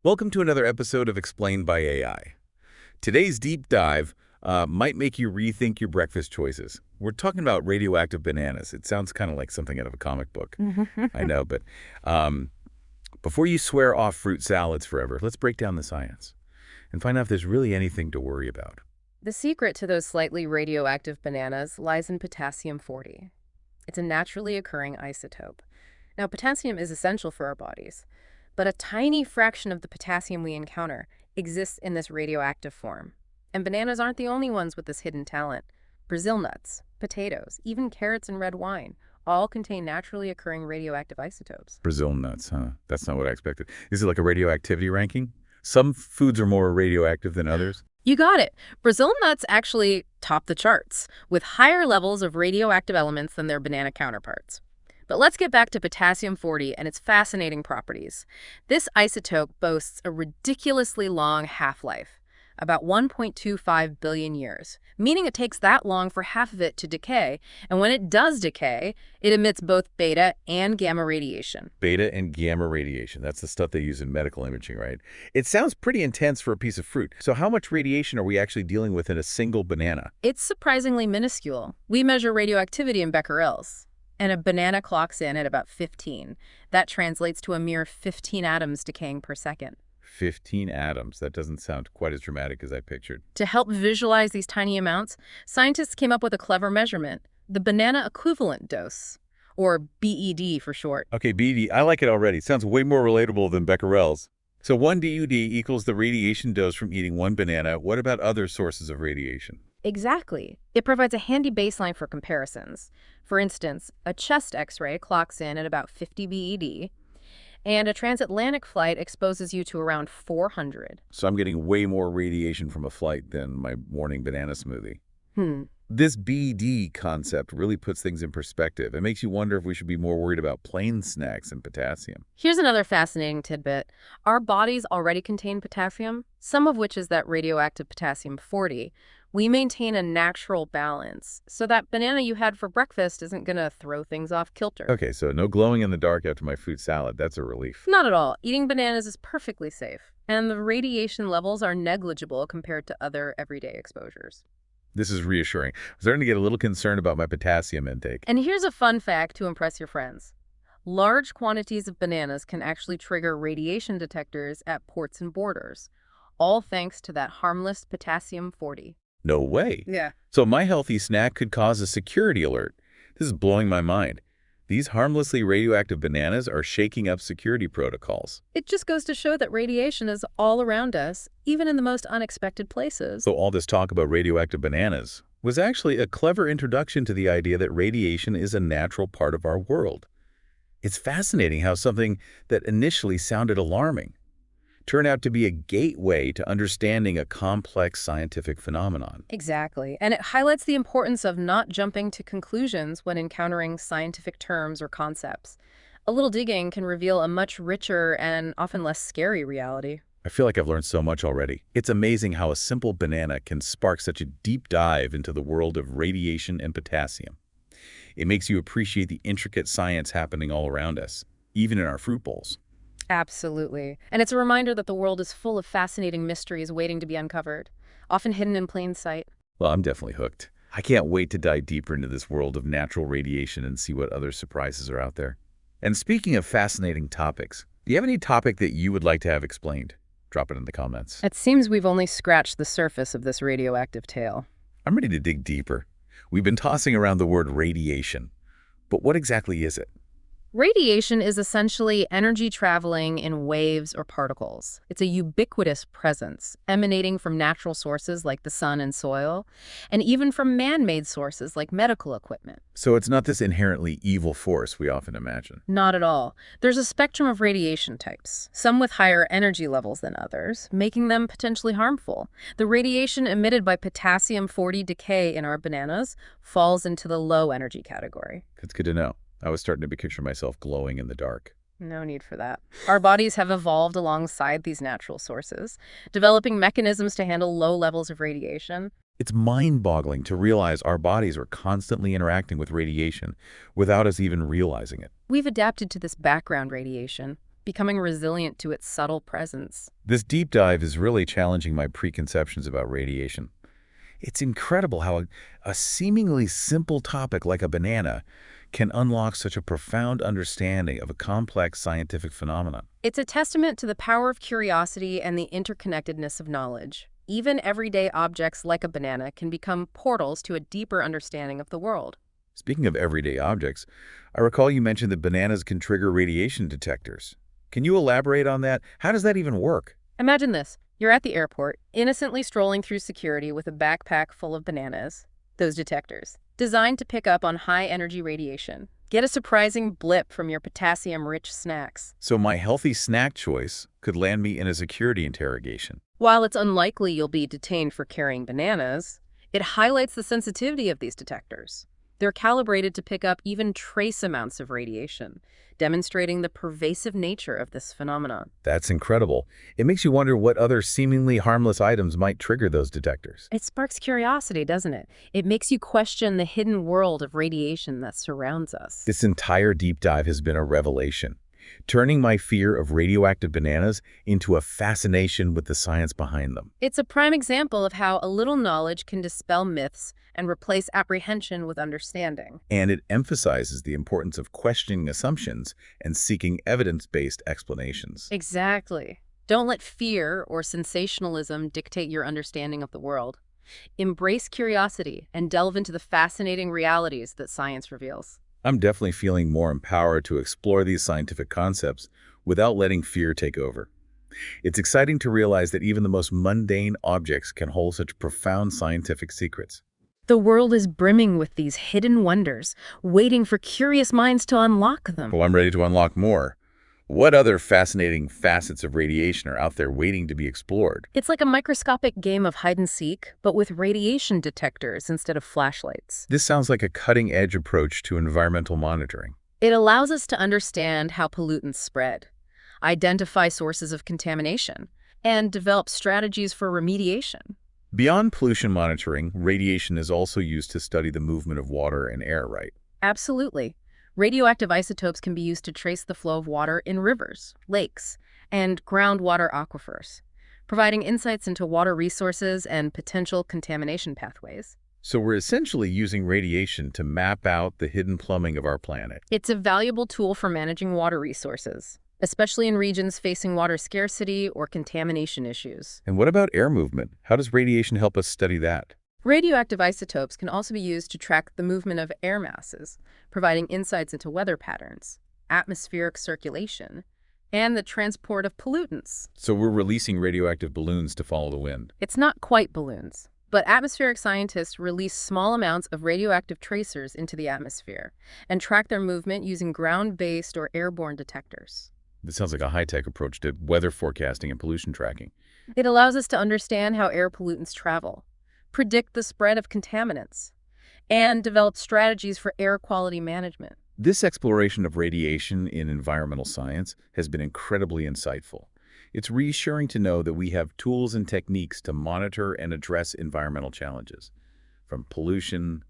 Welcome to another episode of Explained by AI. Today's deep dive might make you rethink your breakfast choices. We're talking about radioactive bananas. It sounds kind of like something out of a comic book. I know, but before you swear off fruit salads forever, let's break down the science and find out if there's really anything to worry about. The secret to those slightly radioactive bananas lies in potassium-40. It's a naturally occurring isotope. Now, potassium is essential for our bodies, but a tiny fraction of the potassium we encounter exists in this radioactive form. And bananas aren't the only ones with this hidden talent. Brazil nuts, potatoes, even carrots and red wine all contain naturally occurring radioactive isotopes. Brazil nuts, huh? That's not what I expected. Is it like a radioactivity ranking? Some foods are more radioactive than others? You got it. Brazil nuts actually top the charts, with higher levels of radioactive elements than their banana counterparts. But let's get back to potassium-40 and its fascinating properties. This isotope boasts a ridiculously long half-life, about 1.25 billion years, meaning it takes that long for half of it to decay, and when it does decay, it emits both beta and gamma radiation. Beta and gamma radiation. That's the stuff they use in medical imaging, right? It sounds pretty intense for a piece of fruit. So how much radiation are we actually dealing with in a single banana? It's surprisingly minuscule. We measure radioactivity in becquerels, and a banana clocks in at about 15. That translates to a mere 15 atoms decaying per second. 15 atoms. That doesn't sound quite as dramatic as I pictured. To help visualize these tiny amounts, scientists came up with a clever measurement, the banana equivalent dose, or BED for short. Okay, BD, I like it already. Sounds way more relatable than becquerels. So 1 DUD equals the radiation dose from eating one banana. What about other sources of radiation? Exactly. It provides a handy baseline for comparisons. For instance, a chest X-ray clocks in at about 50 BED, and a transatlantic flight exposes you to around 400. So I'm getting way more radiation from a flight than my morning banana smoothie. Hmm. This BD concept really puts things in perspective. It makes you wonder if we should be more worried about plain snacks and potassium. Here's another fascinating tidbit. Our bodies already contain potassium, some of which is that radioactive potassium-40. We maintain a natural balance, so that banana you had for breakfast isn't going to throw things off kilter. Okay, so no glowing in the dark after my fruit salad. That's a relief. Not at all. Eating bananas is perfectly safe, and the radiation levels are negligible compared to other everyday exposures. This is reassuring. I'm starting to get a little concerned about my potassium intake. And here's a fun fact to impress your friends. Large quantities of bananas can actually trigger radiation detectors at ports and borders, all thanks to that harmless potassium-40. No way. Yeah. So my healthy snack could cause a security alert. This is blowing my mind. These harmlessly radioactive bananas are shaking up security protocols. It just goes to show that radiation is all around us, even in the most unexpected places. So all this talk about radioactive bananas was actually a clever introduction to the idea that radiation is a natural part of our world. It's fascinating how something that initially sounded alarming turned out to be a gateway to understanding a complex scientific phenomenon. Exactly. And it highlights the importance of not jumping to conclusions when encountering scientific terms or concepts. A little digging can reveal a much richer and often less scary reality. I feel like I've learned so much already. It's amazing how a simple banana can spark such a deep dive into the world of radiation and potassium. It makes you appreciate the intricate science happening all around us, even in our fruit bowls. Absolutely. And it's a reminder that the world is full of fascinating mysteries waiting to be uncovered, often hidden in plain sight. Well, I'm definitely hooked. I can't wait to dive deeper into this world of natural radiation and see what other surprises are out there. And speaking of fascinating topics, do you have any topic that you would like to have explained? Drop it in the comments. It seems we've only scratched the surface of this radioactive tale. I'm ready to dig deeper. We've been tossing around the word radiation, but what exactly is it? Radiation is essentially energy traveling in waves or particles. It's a ubiquitous presence, emanating from natural sources like the sun and soil, and even from man-made sources like medical equipment. So it's not this inherently evil force we often imagine. Not at all. There's a spectrum of radiation types, some with higher energy levels than others, making them potentially harmful. The radiation emitted by potassium-40 decay in our bananas falls into the low energy category. That's good to know. I was starting to picture myself glowing in the dark. No need for that. Our bodies have evolved alongside these natural sources, developing mechanisms to handle low levels of radiation. It's mind-boggling to realize our bodies are constantly interacting with radiation without us even realizing it. We've adapted to this background radiation, becoming resilient to its subtle presence. This deep dive is really challenging my preconceptions about radiation. It's incredible how a seemingly simple topic like a banana can unlock such a profound understanding of a complex scientific phenomenon. It's a testament to the power of curiosity and the interconnectedness of knowledge. Even everyday objects like a banana can become portals to a deeper understanding of the world. Speaking of everyday objects, I recall you mentioned that bananas can trigger radiation detectors. Can you elaborate on that? How does that even work? Imagine this. You're at the airport, innocently strolling through security with a backpack full of bananas. Those detectors, designed to pick up on high-energy radiation, get a surprising blip from your potassium-rich snacks. So my healthy snack choice could land me in a security interrogation. While it's unlikely you'll be detained for carrying bananas, it highlights the sensitivity of these detectors. They're calibrated to pick up even trace amounts of radiation, demonstrating the pervasive nature of this phenomenon. That's incredible. It makes you wonder what other seemingly harmless items might trigger those detectors. It sparks curiosity, doesn't it? It makes you question the hidden world of radiation that surrounds us. This entire deep dive has been a revelation, turning my fear of radioactive bananas into a fascination with the science behind them. It's a prime example of how a little knowledge can dispel myths and replace apprehension with understanding. And it emphasizes the importance of questioning assumptions and seeking evidence-based explanations. Exactly. Don't let fear or sensationalism dictate your understanding of the world. Embrace curiosity and delve into the fascinating realities that science reveals. I'm definitely feeling more empowered to explore these scientific concepts without letting fear take over. It's exciting to realize that even the most mundane objects can hold such profound scientific secrets. The world is brimming with these hidden wonders, waiting for curious minds to unlock them. Well, I'm ready to unlock more. What other fascinating facets of radiation are out there waiting to be explored? It's like a microscopic game of hide and seek, but with radiation detectors instead of flashlights. This sounds like a cutting-edge approach to environmental monitoring. It allows us to understand how pollutants spread, identify sources of contamination, and develop strategies for remediation. Beyond pollution monitoring, radiation is also used to study the movement of water and air, right? Absolutely. Radioactive isotopes can be used to trace the flow of water in rivers, lakes, and groundwater aquifers, providing insights into water resources and potential contamination pathways. So we're essentially using radiation to map out the hidden plumbing of our planet. It's a valuable tool for managing water resources, especially in regions facing water scarcity or contamination issues. And what about air movement? How does radiation help us study that? Radioactive isotopes can also be used to track the movement of air masses, providing insights into weather patterns, atmospheric circulation, and the transport of pollutants. So we're releasing radioactive balloons to follow the wind. It's not quite balloons, but atmospheric scientists release small amounts of radioactive tracers into the atmosphere and track their movement using ground-based or airborne detectors. This sounds like a high-tech approach to weather forecasting and pollution tracking. It allows us to understand how air pollutants travel, predict the spread of contaminants, and develop strategies for air quality management. This exploration of radiation in environmental science has been incredibly insightful. It's reassuring to know that we have tools and techniques to monitor and address environmental challenges, from pollution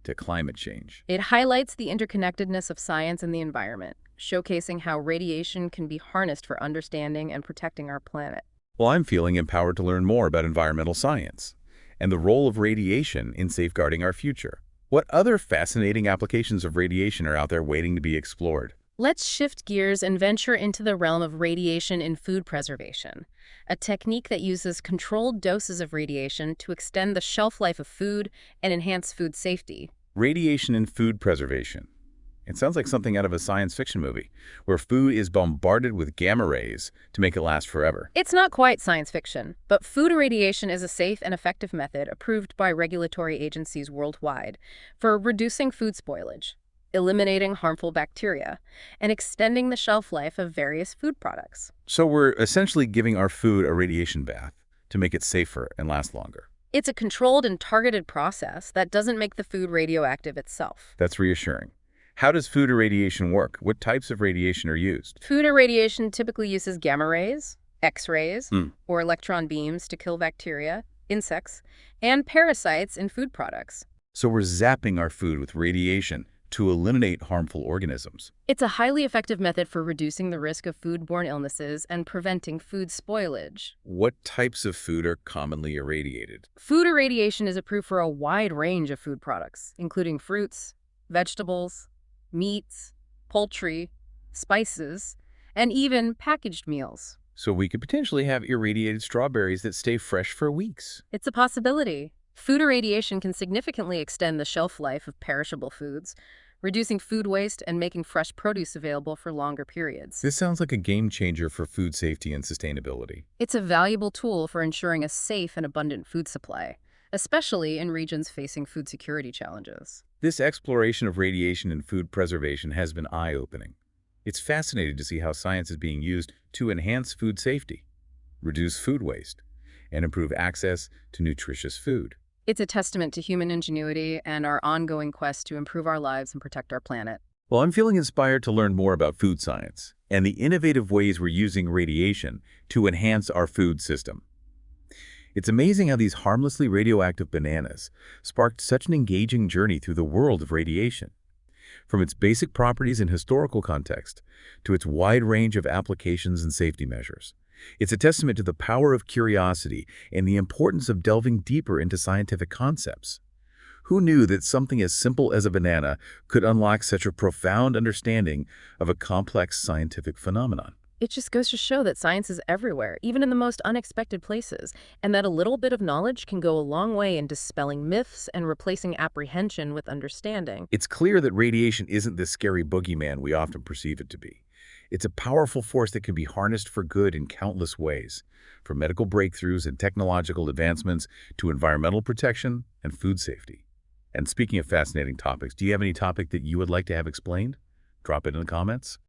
to climate change. It highlights the interconnectedness of science and the environment, showcasing how radiation can be harnessed for understanding and protecting our planet. Well, I'm feeling empowered to learn more about environmental science and the role of radiation in safeguarding our future. What other fascinating applications of radiation are out there waiting to be explored? Let's shift gears and venture into the realm of radiation in food preservation, a technique that uses controlled doses of radiation to extend the shelf life of food and enhance food safety. Radiation in food preservation. It sounds like something out of a science fiction movie, where food is bombarded with gamma rays to make it last forever. It's not quite science fiction, but food irradiation is a safe and effective method approved by regulatory agencies worldwide for reducing food spoilage, eliminating harmful bacteria, and extending the shelf life of various food products. So we're essentially giving our food a radiation bath to make it safer and last longer. It's a controlled and targeted process that doesn't make the food radioactive itself. That's reassuring. How does food irradiation work? What types of radiation are used? Food irradiation typically uses gamma rays, X-rays, or electron beams to kill bacteria, insects, and parasites in food products. So we're zapping our food with radiation to eliminate harmful organisms. It's a highly effective method for reducing the risk of foodborne illnesses and preventing food spoilage. What types of food are commonly irradiated? Food irradiation is approved for a wide range of food products, including fruits, vegetables, meats, poultry, spices, and even packaged meals. So we could potentially have irradiated strawberries that stay fresh for weeks. It's a possibility. Food irradiation can significantly extend the shelf life of perishable foods, reducing food waste and making fresh produce available for longer periods. This sounds like a game changer for food safety and sustainability. It's a valuable tool for ensuring a safe and abundant food supply, especially in regions facing food security challenges. This exploration of radiation in food preservation has been eye-opening. It's fascinating to see how science is being used to enhance food safety, reduce food waste, and improve access to nutritious food. It's a testament to human ingenuity and our ongoing quest to improve our lives and protect our planet. Well, I'm feeling inspired to learn more about food science and the innovative ways we're using radiation to enhance our food system. It's amazing how these harmlessly radioactive bananas sparked such an engaging journey through the world of radiation. From its basic properties in historical context to its wide range of applications and safety measures. It's a testament to the power of curiosity and the importance of delving deeper into scientific concepts. Who knew that something as simple as a banana could unlock such a profound understanding of a complex scientific phenomenon? It just goes to show that science is everywhere, even in the most unexpected places, and that a little bit of knowledge can go a long way in dispelling myths and replacing apprehension with understanding. It's clear that radiation isn't the scary boogeyman we often perceive it to be. It's a powerful force that can be harnessed for good in countless ways, from medical breakthroughs and technological advancements to environmental protection and food safety. And speaking of fascinating topics, do you have any topic that you would like to have explained? Drop it in the comments.